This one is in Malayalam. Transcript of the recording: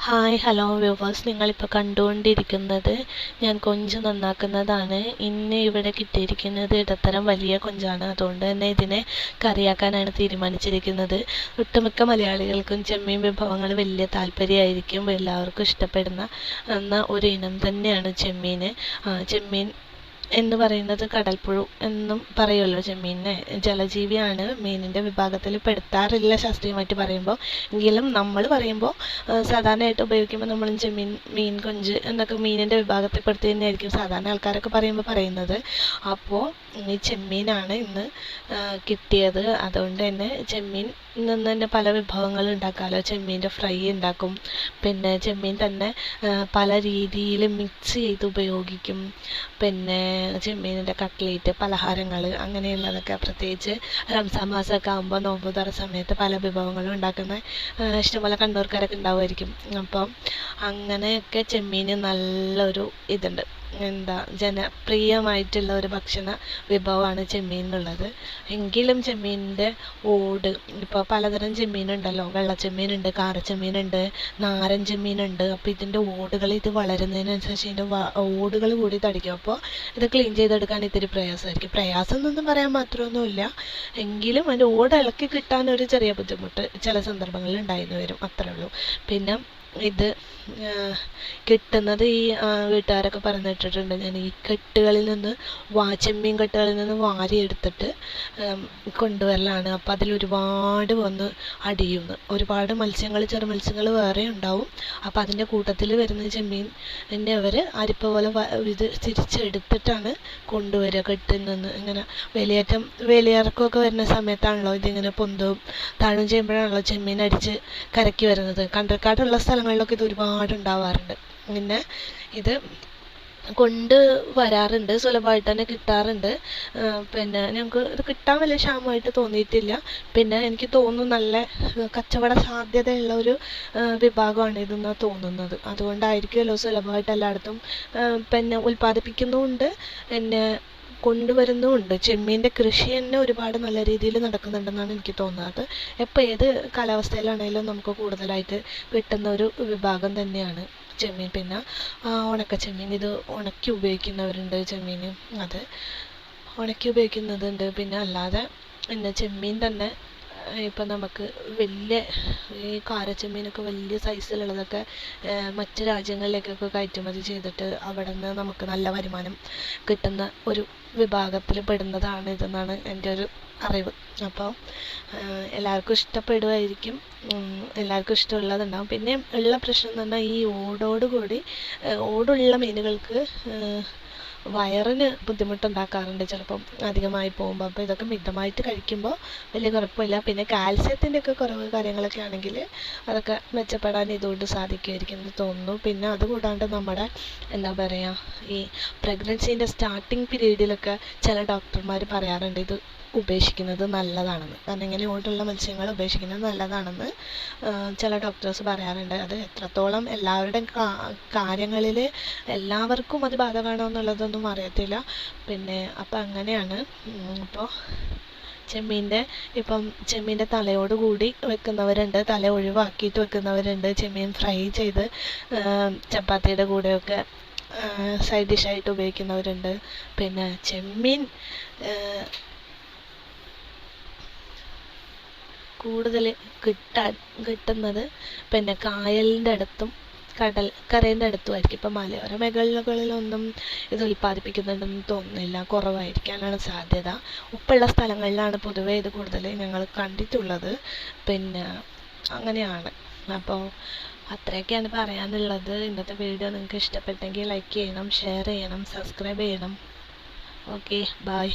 ഹായ് ഹലോ വ്യൂവേഴ്സ്, നിങ്ങളിപ്പോൾ കണ്ടുകൊണ്ടിരിക്കുന്നത് ഞാൻ കൊഞ്ച് നന്നാക്കുന്നതാണ്. ഇന്ന് ഇവിടെ കിട്ടിയിരിക്കുന്നത് ഇടത്തരം വലിയ കൊഞ്ചാണ്. അതുകൊണ്ട് തന്നെ ഇതിനെ കറിയാക്കാനാണ് തീരുമാനിച്ചിരിക്കുന്നത്. ഒട്ടുമിക്ക മലയാളികൾക്കും ചെമ്മീൻ വിഭവങ്ങൾ വലിയ താല്പര്യമായിരിക്കും. എല്ലാവർക്കും ഇഷ്ടപ്പെടുന്ന ഒരു ഇനം തന്നെയാണ് ചെമ്മീൻ. ചെമ്മീൻ എന്ന് പറയുന്നത് കടൽപ്പുഴു എന്നും പറയുമല്ലോ. ചെമ്മീനെ ജലജീവിയാണ്, മീനിൻ്റെ വിഭാഗത്തിൽ പെടുത്താറില്ല ശാസ്ത്രീയമായിട്ട് പറയുമ്പോൾ. എങ്കിലും നമ്മൾ പറയുമ്പോൾ സാധാരണയായിട്ട് ഉപയോഗിക്കുമ്പോൾ നമ്മൾ മീൻ, കൊഞ്ച് എന്നൊക്കെ മീനിൻ്റെ വിഭാഗത്തിൽ പെടുത്തി തന്നെയായിരിക്കും സാധാരണ ആൾക്കാരൊക്കെ പറയുന്നത്. അപ്പോൾ ഈ ചെമ്മീനാണ് ഇന്ന് കിട്ടിയത്. അതുകൊണ്ട് തന്നെ ചെമ്മീൻ നിന്ന് തന്നെ പല വിഭവങ്ങൾ ഉണ്ടാക്കാമല്ലോ. ചെമ്മീൻ്റെ ഫ്രൈ ഉണ്ടാക്കും, പിന്നെ ചെമ്മീൻ തന്നെ പല രീതിയിൽ മിക്സ് ചെയ്ത് ഉപയോഗിക്കും. പിന്നെ ചെമ്മീനിൻ്റെ കട്ട്ലേറ്റ്, പലഹാരങ്ങൾ അങ്ങനെയുള്ളതൊക്കെ, പ്രത്യേകിച്ച് റംസാൻ മാസമൊക്കെ ആകുമ്പോൾ നോമ്പ് തുറ സമയത്ത് പല വിഭവങ്ങളും ഉണ്ടാക്കുന്ന ഇഷ്ടംപോലെ കണ്ണൂർക്കാരൊക്കെ ഉണ്ടാവുമായിരിക്കും. അപ്പം അങ്ങനെയൊക്കെ ചെമ്മീന് നല്ലൊരു ഇതുണ്ട്, ജനപ്രിയമായിട്ടുള്ള ഒരു ഭക്ഷണ വിഭവമാണ് ചെമ്മീൻ എന്നുള്ളത്. എങ്കിലും ചെമ്മീനിൻ്റെ ഓട്, ഇപ്പോൾ പലതരം ചെമ്മീനുണ്ടല്ലോ. വെള്ളച്ചെമ്മീനുണ്ട്, കാരച്ചെമ്മീനുണ്ട്, നാരൻ ചെമ്മീനുണ്ട്. അപ്പോൾ ഇതിൻ്റെ ഓടുകൾ ഇത് വളരുന്നതിനനുസരിച്ച് ഇതിൻ്റെ ഓടുകൾ കൂടി തടിക്കും. അപ്പോൾ ഇത് ക്ലീൻ ചെയ്തെടുക്കാൻ ഇത്തിരി പ്രയാസമായിരിക്കും. പ്രയാസം എന്നൊന്നും പറയാൻ മാത്രമൊന്നുമില്ല, എങ്കിലും അതിൻ്റെ ഓട് ഇളക്കി കിട്ടാൻ ഒരു ചെറിയ ബുദ്ധിമുട്ട് ചില സന്ദർഭങ്ങളിൽ ഉണ്ടായിരുന്നു വരും, അത്രേ ഉള്ളൂ. പിന്നെ ഇത് കിട്ടുന്നത് ഈ വീട്ടുകാരൊക്കെ പറഞ്ഞിട്ടിട്ടുണ്ട്, ഞാൻ ഈ കെട്ടുകളിൽ നിന്ന് ചെമ്മീൻ കെട്ടുകളിൽ നിന്ന് വാരിയെടുത്തിട്ട് കൊണ്ടുവരലാണ്. അപ്പോൾ അതിലൊരുപാട് വന്ന് അടിയുന്നു. ഒരുപാട് ചെറു മത്സ്യങ്ങൾ വേറെ ഉണ്ടാവും. അപ്പോൾ അതിൻ്റെ കൂട്ടത്തിൽ വരുന്ന ചെമ്മീൻ്റെ അവർ അരിപ്പ പോലെ ഇത് തിരിച്ചെടുത്തിട്ടാണ് കൊണ്ടുവരിക കെട്ടിൽ നിന്ന്. ഇങ്ങനെ വേലിയിറക്കമൊക്കെ വരുന്ന സമയത്താണല്ലോ ഇതിങ്ങനെ പൊന്തും താഴും ചെയ്യുമ്പോഴാണല്ലോ ചെമ്മീൻ അടിച്ച് കരയ്ക്ക് വരുന്നത്. കണ്ടൽക്കാടുള്ള സ്ഥലങ്ങളിലൊക്കെ ഇത് ഒരുപാട് ഉണ്ടാവാറുണ്ട്. പിന്നെ ഇത് കൊണ്ട് വരാറുണ്ട്, സുലഭമായിട്ട് തന്നെ കിട്ടാറുണ്ട്. പിന്നെ ഞങ്ങൾക്ക് ഇത് കിട്ടാൻ വലിയ ക്ഷാമമായിട്ട് തോന്നിയിട്ടില്ല. പിന്നെ എനിക്ക് തോന്നുന്നു നല്ല കച്ചവട സാധ്യതയുള്ള ഒരു വിഭാഗമാണ് ഇതെന്നാണ് തോന്നുന്നത്. അതുകൊണ്ടായിരിക്കുമല്ലോ സുലഭമായിട്ട് എല്ലായിടത്തും പിന്നെ ഉൽപ്പാദിപ്പിക്കുന്നുമുണ്ട്, പിന്നെ കൊണ്ടുവരുന്നുമുണ്ട്. ചെമ്മീൻ്റെ കൃഷി തന്നെ ഒരുപാട് നല്ല രീതിയിൽ നടക്കുന്നുണ്ടെന്നാണ് എനിക്ക് തോന്നുന്നത്. എപ്പോൾ ഏത് കാലാവസ്ഥയിലാണെങ്കിലും നമുക്ക് കൂടുതലായിട്ട് കിട്ടുന്ന ഒരു വിഭാഗം തന്നെയാണ് ചെമ്മീൻ. പിന്നെ ഉണക്ക ചെമ്മീൻ, ഇത് ഉണക്കി ഉപയോഗിക്കുന്നവരുണ്ട്. ചെമ്മീൻ അത് ഉണക്കി ഉപയോഗിക്കുന്നതുണ്ട്. പിന്നെ അല്ലാതെ ചെമ്മീൻ തന്നെ ഇപ്പം നമുക്ക് വലിയ ഈ കാരച്ചെമ്മീനൊക്കെ വലിയ സൈസിലുള്ളതൊക്കെ മറ്റ് രാജ്യങ്ങളിലേക്കൊക്കെ കയറ്റുമതി ചെയ്തിട്ട് അവിടെ നിന്ന് നമുക്ക് നല്ല വരുമാനം കിട്ടുന്ന ഒരു വിഭാഗത്തിൽ പെടുന്നതാണ് ഇതെന്നാണ് എൻ്റെ ഒരു അറിവ്. അപ്പോൾ എല്ലാവർക്കും ഇഷ്ടപ്പെടുമായിരിക്കും, എല്ലാവർക്കും ഇഷ്ടമുള്ളതുണ്ടാകും. പിന്നെ ഉള്ള പ്രശ്നം എന്ന് പറഞ്ഞാൽ ഈ ഓടുള്ള മീനുകൾക്ക് വയറിന് ബുദ്ധിമുട്ടുണ്ടാക്കാറുണ്ട് ചിലപ്പം അധികമായി പോകുമ്പോൾ. അപ്പോൾ ഇതൊക്കെ മിതമായിട്ട് കഴിക്കുമ്പോൾ വലിയ കുഴപ്പമില്ല. പിന്നെ കാൽസ്യത്തിൻ്റെ ഒക്കെ കുറവ് കാര്യങ്ങളൊക്കെ ആണെങ്കിൽ അതൊക്കെ മെച്ചപ്പെടാൻ ഇതുകൊണ്ട് സാധിക്കുമായിരിക്കും എന്ന് തോന്നുന്നു. പിന്നെ അതുകൂടാണ്ട് നമ്മുടെ ഈ പ്രഗ്നൻസീൻ്റെ സ്റ്റാർട്ടിങ് പീരീഡിലൊക്കെ ചില ഡോക്ടർമാർ പറയാറുണ്ട് ഇത് ഉപേക്ഷിക്കുന്നത് നല്ലതാണെന്ന്. കാരണം ഇങ്ങനെ ഓടുള്ള മത്സ്യങ്ങൾ ഉപേക്ഷിക്കുന്നത് നല്ലതാണെന്ന് ചില ഡോക്ടേഴ്സ് പറയാറുണ്ട്. അത് എത്രത്തോളം എല്ലാവരുടെയും കാര്യങ്ങളിൽ എല്ലാവർക്കും അത് ബാധകമാണോ എന്നുള്ളതൊന്നും അറിയത്തില്ല. പിന്നെ അപ്പം അങ്ങനെയാണ്. അപ്പോൾ ചെമ്മീൻ്റെ തലയോട് കൂടി വെക്കുന്നവരുണ്ട്, തല ഒഴിവാക്കിയിട്ട് വെക്കുന്നവരുണ്ട്. ചെമ്മീൻ ഫ്രൈ ചെയ്ത് ചപ്പാത്തിയുടെ കൂടെയൊക്കെ സൈഡ് ഡിഷായിട്ട് ഉപയോഗിക്കുന്നവരുണ്ട്. പിന്നെ ചെമ്മീൻ കൂടുതൽ കിട്ടുന്നത് പിന്നെ കായലിൻ്റെ അടുത്തും കരേൻ്റെ അടുത്തുമായിരിക്കും. ഇപ്പം മലയോര മേഖലകളിലൊന്നും ഇത് ഉൽപ്പാദിപ്പിക്കുന്നുണ്ടെന്ന് തോന്നുന്നില്ല, കുറവായിരിക്കാനാണ് സാധ്യത. ഉപ്പുള്ള സ്ഥലങ്ങളിലാണ് പൊതുവേ ഇത് കൂടുതൽ ഞങ്ങൾ കണ്ടിട്ടുള്ളത്. പിന്നെ അങ്ങനെയാണ്. അപ്പോൾ അത്രയൊക്കെയാണ് പറയാനുള്ളത്. ഇന്നത്തെ വീഡിയോ നിങ്ങൾക്ക് ഇഷ്ടപ്പെട്ടെങ്കിൽ ലൈക്ക് ചെയ്യണം, ഷെയർ ചെയ്യണം, സബ്സ്ക്രൈബ് ചെയ്യണം. Okay, by.